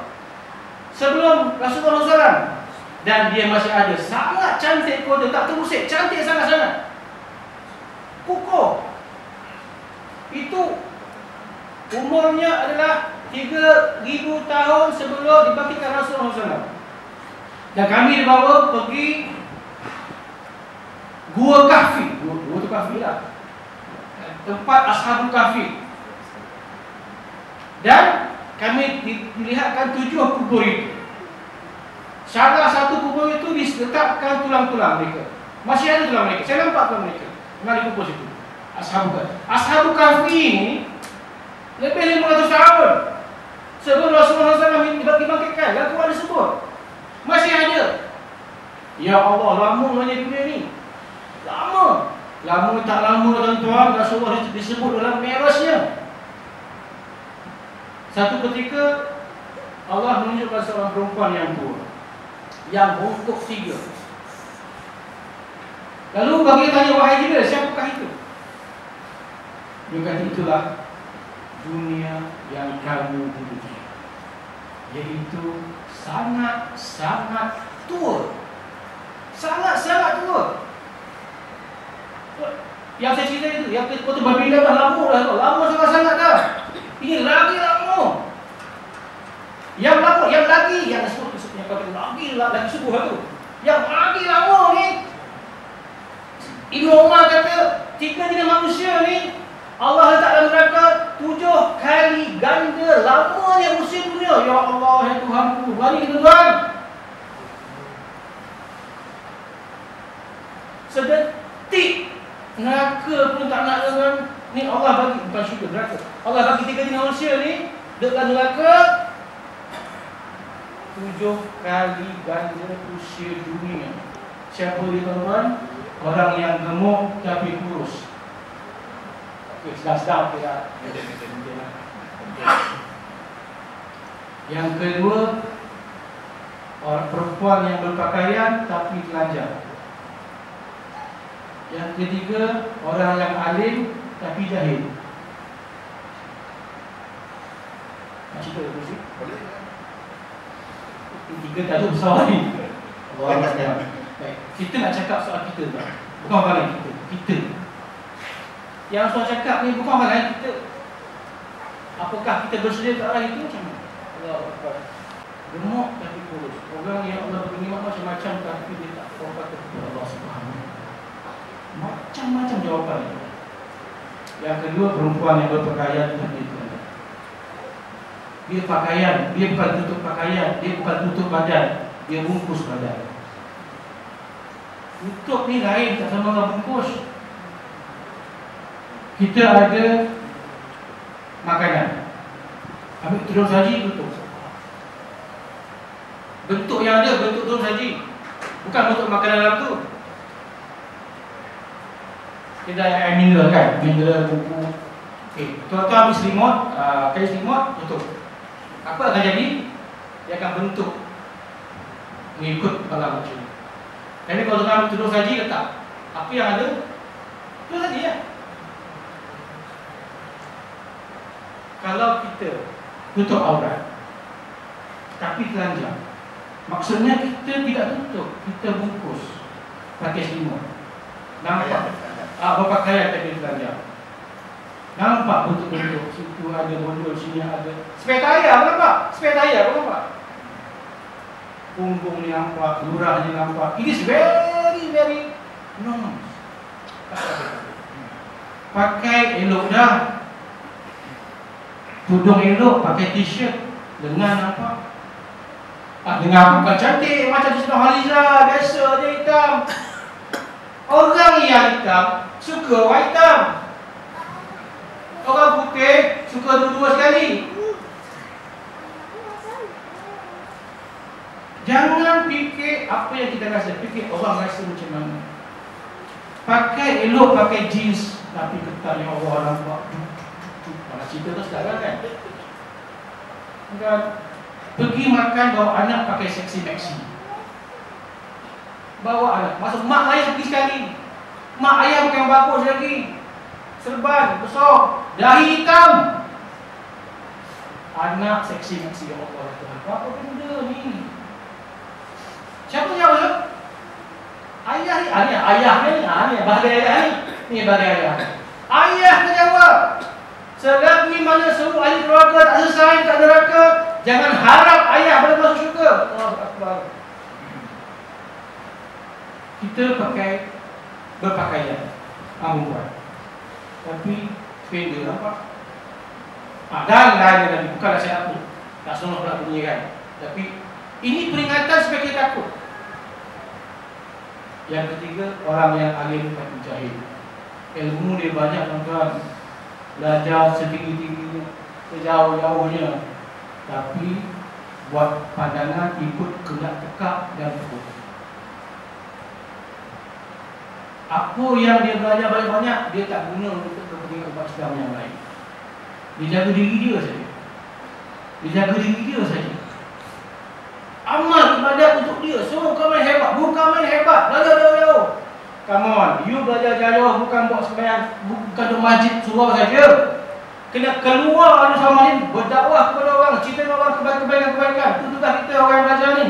sebelum Rasulullah SAW. Dan dia masih ada. Sangat cantik kota, tak terusik, cantik sangat-sangat. Kukuh. Itu umurnya adalah 3,000 tahun sebelum dibangkitkan Rasulullah SAW. Dan kami dibawa pergi Gua Kahfi. Gua tu Kahfi lah, tempat Ashabul Kahfi. Dan kami dilihatkan 7 kubur itu. Salah satu kubur itu diletakkan tulang-tulang mereka. Masih ada tulang mereka. Saya nampak tulang mereka di kubur situ. Ashabul Kahfi ini lebih 500 tahun sebelum Rasulullah SAW dibangkitkan. Dan Quran disebut masih ada. Ya Allah, lamanya dunia ni. Lama tak lama tuan-tuan, Rasulullah disebut dalam Mi'rajnya. Satu ketika Allah menunjukkan seorang perempuan yang tua. yang bungkuk 3. Lalu bagi tanya, wahai Jibril, siapakah itu? Dia kata, itulah dunia yang kamu duduki, yaitu sangat-sangat tua. Sangat-sangat tua. Yang saya cerita itu, yang Kota Babila dah lama dah, lama sangat-sangat dah. Ini lagi lama. Yang lama, yang lagi, yang disebut lagi subuh tu. Yang lagi lama ni, Ibnu Umar kata, tiga-tiga manusia ni Allah letak dalam neraka 7 kali ganda lamanya usia dunia. Ya Allah, ya Tuhanku, bagi tuan. Sedetik neraka pun tak nak dengan ni. Allah bagi, bukan syurga, neraka. Allah bagi tiga-tiga manusia ni dekat neraka 7 kali ganda usia dunia. Siapa dia tuan-tuan? Orang yang gemuk tapi kurus. Okey, sedap-sedap kita. Yang kedua, orang perempuan yang berpakaian tapi telanjang. Yang ketiga, orang yang alim tapi jahil. Nak cerita dulu sih? Boleh. Yang tiga tajuk besar ni. Baik, kita nak cakap soal kita tak? Bukan orang lain, kita. Yang soal cakap ni bukan orang lain, kita. Apakah kita bersedia ke arah itu macam mana? Allah Akbar. Gemuk tapi kurus. Orang yang Allah beri nikmat macam-macam tapi dia tak berapa kepada Allah Subhanahu. Macam-macam jawapan. Yang kedua, perempuan yang berpakaian tapi telanjang. Dia pakaian, dia bukan tutup pakaian, dia bukan tutup badan, dia bungkus badan. Tutup ni lain, tak sama dengan bungkus. Kita ada makanan, ambil tudung saji, tutup. Bentuk yang ada, bentuk tudung saji, bukan bentuk makanan dalam tu. Kita ada mineral kan, mineral, buku. Okay, tuan-tuan ambil selimut, kain selimut, tutup. Apa akan jadi? Dia akan bentuk mengikut kepala macam ni. Jadi kalau tuan ambil tudung saji, letak. Apa yang ada? Tudung saji ya. Kalau kita tutup aurat tapi telanjang, maksudnya kita tidak tutup, kita bungkus pakai selimut. Nampak? Berpakaian tapi telanjang. Nampak bentuk-bentuk. Situ ada bondol, sini ada. Spare tayar apa nampak? Spare tayar apa nampak? Punggung ni nampak, lurah ni nampak. It is very, very normal. Pakai elok dah. Tudung elok, pakai t-shirt, lengan nampak. Lengan bukan cantik macam Siti Nurhaliza, biasa dia hitam. Orang yang hitam suka warna hitam. Orang putih suka dua-dua sekali. Jangan fikir apa yang kita rasa, fikir orang rasa macam mana. Pakai elok, pakai jeans tapi ketat yang Allah nampak. Mana cerita tu sekarang kan? Dan pergi makan bawa anak pakai seksi maxi. Bawa anak, masuk mak ayah pergi sekali. Mak ayah bukan bagus lagi. Serban besar, dahi hitam. Anak seksi maxi, ya Allah Tuhan. Apa benda ni? Siapa jawab? Ayah ni, ayah ni, bahagian ayah ni. Ni bahagian ayah. Ayah menjawab. Selagi mana seluruh ahli keluarga tak selesai, tak neraka, jangan harap ayah boleh masuk syurga. Allahu Akbar. Kita pakai berpakaian perempuan, tapi pendek nampak. Dan lain lagi, bukan nasihat aku, tak semua nak bunyi kan. Tapi ini peringatan supaya kita takut. Yang ketiga, orang yang alim tapi jahil. Ilmu dia banyak tuan-tuan, belajar setinggi-tingginya, sejauh-jauhnya, tapi buat pandangan ikut kehendak tekak dan tekuk. Apa yang dia belajar banyak-banyak, dia tak guna untuk kepentingan umat Islam yang lain. Dia jaga diri dia saja. Dia jaga diri dia saja. Amal ibadat untuk untuk dia. So, kau main hebat. Bukan main hebat. Belajar jauh-jauh. Come on. You belajar jauh bukan buat sembahyang, bukan di masjid surau saja. Kena keluar ada sama ni, berdakwah kepada orang, cerita dengan orang kebaikan-kebaikan. Itu tugas kita orang yang belajar ni.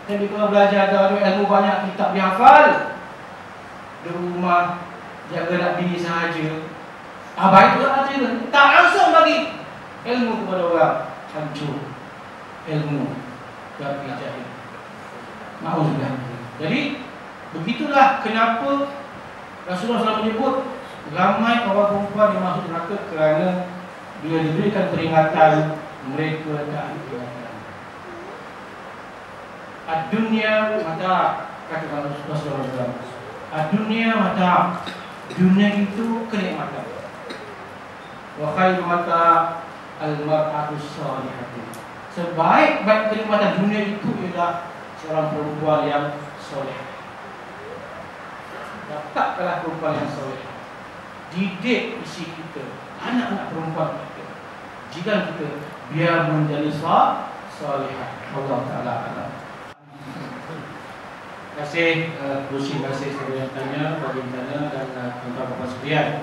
Jadi kalau belajar ada ilmu banyak, kitab dihafal. Di rumah, jaga nak bini sahaja. Baik tu tak cerita. Tak langsung bagi ilmu kepada orang. Hancur ilmu dan jahil. Ma'uzillah. Jadi begitulah kenapa Rasulullah SAW menyebut ramai orang perempuan yang masuk neraka kerana bila diberikan peringatan mereka tak peringatan. Ad-dunya mata, kata Rasulullah SAW. Ad-dunya mata, dunia itu kenikmatan. Wa khairu mata al-mar'atu salihah. Sebaik-baik kenikmatan dunia itu ialah seorang perempuan yang soleh. Dapatkanlah perempuan yang soleh. Didik isi kita, anak-anak perempuan kita. Jika kita biar menjadi solehah. Allah Ta'ala alam. Terima kasih terima kasih saya yang tanya, bagi tanya dan tuan-tuan sekalian.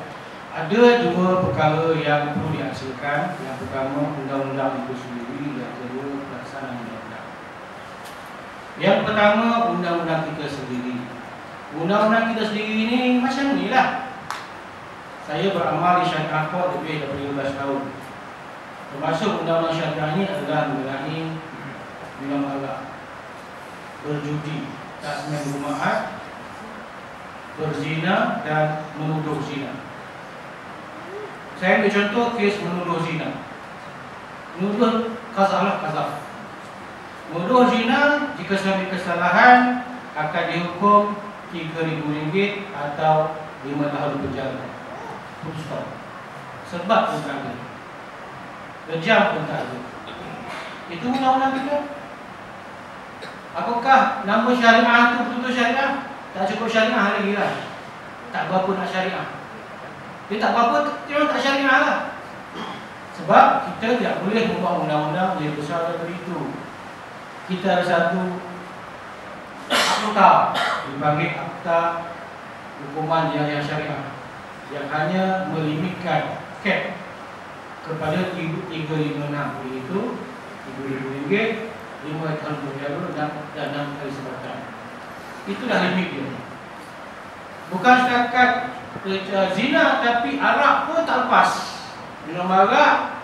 Ada dua perkara yang perlu dihasilkan. Yang pertama, undang-undang itu sendiri. Yang kedua, pelaksanaan undang-undang. Yang pertama, undang-undang kita sendiri. Undang-undang kita sendiri ini macam inilah. Saya beramal di syariah lebih daripada 15 tahun. Termasuk undang-undang syariah ini adalah mengenai minum arak, berjudi, tasmin rumahat, berzina dan menuduh zina. Saya ambil contoh kes menuduh zina. Menuduh kazaf. Menuduh zina jika sampai kesalahan akan dihukum RM3,000 atau 5 tahun penjara. Stop. Sebab pun tak ada. Kejam pun tak ada. Itu undang-undang kita. Apakah nama syariah itu betul-betul syariah? Tak cukup syariah lagi lah. Tak berapa nak syariah. Dia tak apa-apa, dia tak syariah lah. Sebab kita tidak boleh membuat undang-undang lebih besar daripada itu. Kita ada satu akta, dipanggil akta hukuman yang syariah, yang hanya melimitkan cap kepada RM356, iaitu RM3,000, 5 tahun penjara dan 6 kali sebatan. Itulah limit dia. Bukan setakat zina, tapi arak pun tak lepas. Minum arak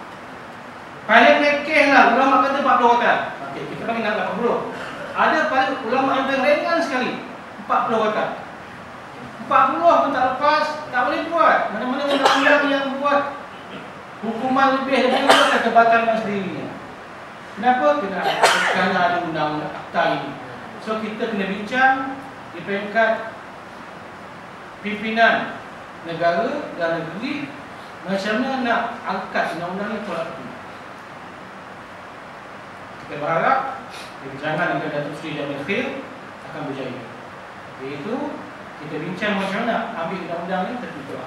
paling lekeh lah. Ulama kata 40 rotan. Okey, kita bagi nak 80. Ada paling ulama yang paling ringan sekali 40 rotan. 40 pun tak lepas, tak boleh buat. Mana-mana undang-undang yang buat hukuman lebih daripada kebatalkan sendirinya. Kenapa? Kerana ada undang-undang akta ini. So kita kena bincang di peringkat pimpinan negara dan negeri macam mana nak angkat undang-undang ini tolak itu. Kita berharap perbincangan dengan Datuk Seri Jamil Khair akan berjaya. Iaitu kita bincang macam mana ambil undang-undang ini tertutup,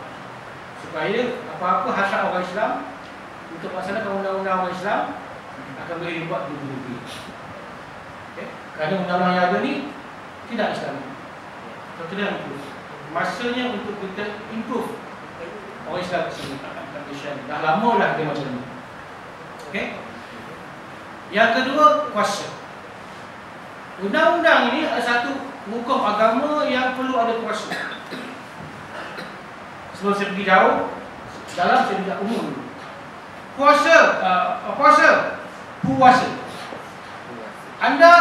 supaya apa-apa hasrat orang Islam untuk melaksanakan undang-undang orang Islam akan boleh dibuat di negeri. Okay? Kerana undang-undang yang ada ni tidak Islami. So tidak improve. Masanya untuk kita improve orang Islam di sini. Dah lama lah dia macam ni. Okay? Yang kedua, kuasa. Undang-undang ini adalah satu hukum agama yang perlu ada kuasa. Sebelum saya pergi jauh, dalam saya tidak umum dulu. Puasa. Anda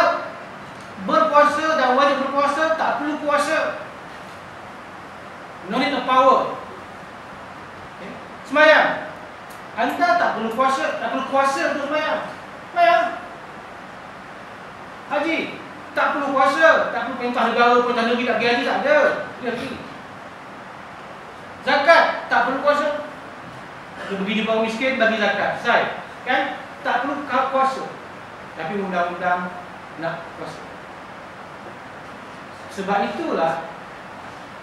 berpuasa dan wajib berpuasa, tak perlu kuasa. No need of power. Okay. Semayang. Anda tak perlu kuasa untuk semayang. Semayang. Haji. Tak perlu kuasa, tak perlu perintah negara, perintah negeri tak pergi haji, tak ada. Pergi. Zakat, tak perlu kuasa. Kita pergi jumpa orang miskin, bagi zakat. Selesai. Kan? Tak perlu kuasa. Tapi undang-undang nak kuasa. Sebab itulah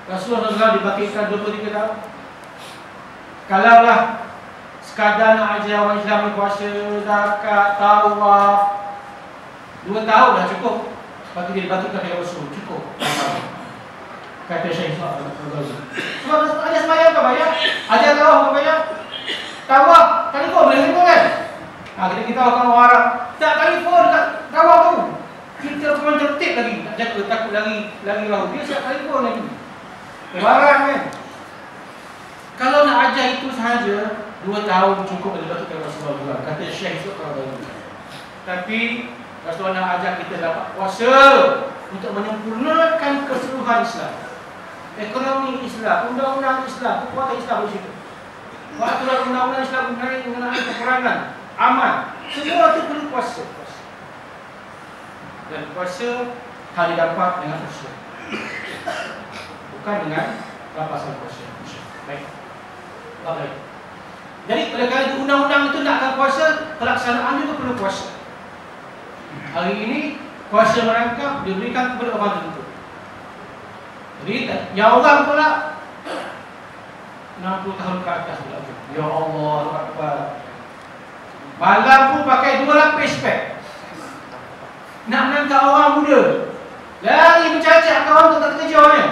Rasulullah SAW dibangkitkan 23 tahun. Kalaulah sekadar nak ajar orang Islam puasa, zakat, tawaf, 2 tahun dah cukup. Lepas tu dia dibatukkan oleh Rasul. Cukup. Kata Syekh Al-Ghazi. Sebab ada sembahyang tak banyak? Ajar tawaf tak banyak? Tawaf, telefon boleh telefon kan? Kita orang Arab tak telefon dekat tawaf tu. Kita memang tertib lagi. Tak jaga, takut lagi lalu. Dia siap telefon lagi. Barang kan? Kalau nak ajar itu sahaja 2 tahun cukup ada datuk Rasulullah. Kata Syekh Al-Ghazi. Tapi Rasulullah nak ajar kita dapat puasa untuk menyempurnakan keseluruhan Islam. Ekonomi Islam, undang-undang Islam, kekuatan Islam di situ. Peraturan undang-undang Islam mengenai peperangan, aman, semua itu perlu puasa. Dan puasa hanya dapat dengan usaha, bukan dengan rampasan puasa. Baik. Baik. Jadi oleh kerana undang-undang itu nakkan puasa, pelaksanaan juga perlu puasa. Hari ini puasa merangkap diberikan kepada orang tertentu. Jadi yang orang pula 60 tahun ke atas pula. Ya Allah Akbar. Malam pun pakai 2 lapis spek. Nak menangkap orang muda. Lari mencacak kawan tu tak terkejarnya.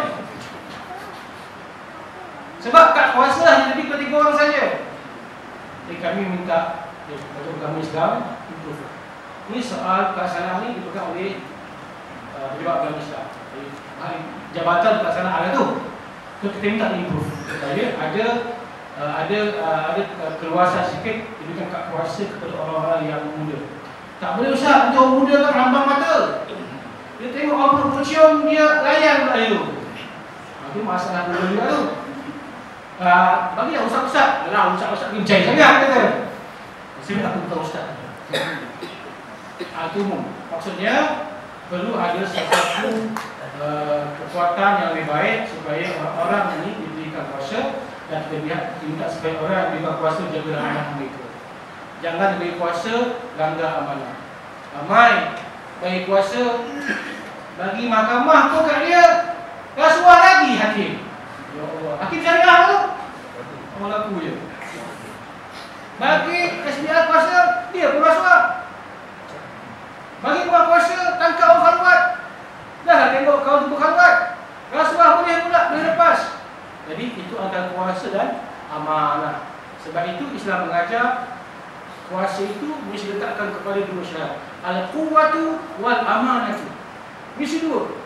Sebab kat puasa hanya lebih ke 3 orang saja. Jadi kami minta untuk agama Islam improve. Ini soal pelaksanaan ini dipegang oleh pejabat agama Islam. Jabatan pelaksanaan tu. Kita minta improve supaya ada keluasan sikit diberikan kat kuasa kepada orang-orang yang muda. Tak boleh usah untuk orang muda kan rambang mata. Dia tengok orang bercium dia layan pula dia tu. Itu masalah dulu juga tu. Bagi yang ustaz-ustaz, alah ustaz-ustaz bincang sangat kata. Saya tak tahu ustaz. Itu maksudnya perlu ada satu kekuatan yang lebih baik supaya orang-orang ini diberikan kuasa dan kita minta supaya orang yang diberikan kuasa jaga amanah mereka. Jangan beri kuasa langgar amanah. Ramai bagi kuasa bagi mahkamah pun kat dia rasuah lagi hakim. Ya Allah, hakim syariah tu orang laku je. Bagi SBI kuasa dia pun rasuah. Bagi buat kuasa tangkap orang khalwat. Dah tengok kau tu khalwat. Rasuah boleh pula, boleh lepas. Jadi itu antara kuasa dan amanah. Sebab itu Islam mengajar kuasa itu mesti letakkan kepada 2 syarat. Al-quwwatu wal amanatu. Mesti 2.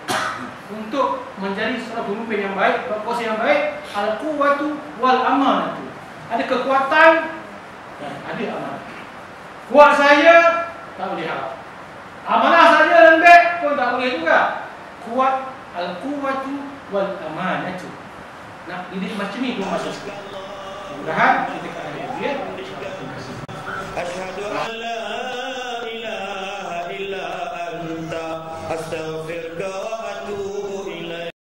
Untuk menjadi seorang pemimpin yang baik, berkuasa yang baik, al-quwwatu wal amanatu. Ada kekuatan dan ada amanah. Kuat saya tak boleh harap. Amanah saja lembek pun tak boleh juga. Kuat al-quwwatu wal amanatu. Nak didik macam ni pun masuk sikit. Mudah-mudahan kita akan ada dia. Terima kasih. Asyhadu an la ilaha illa anta astaghfiruka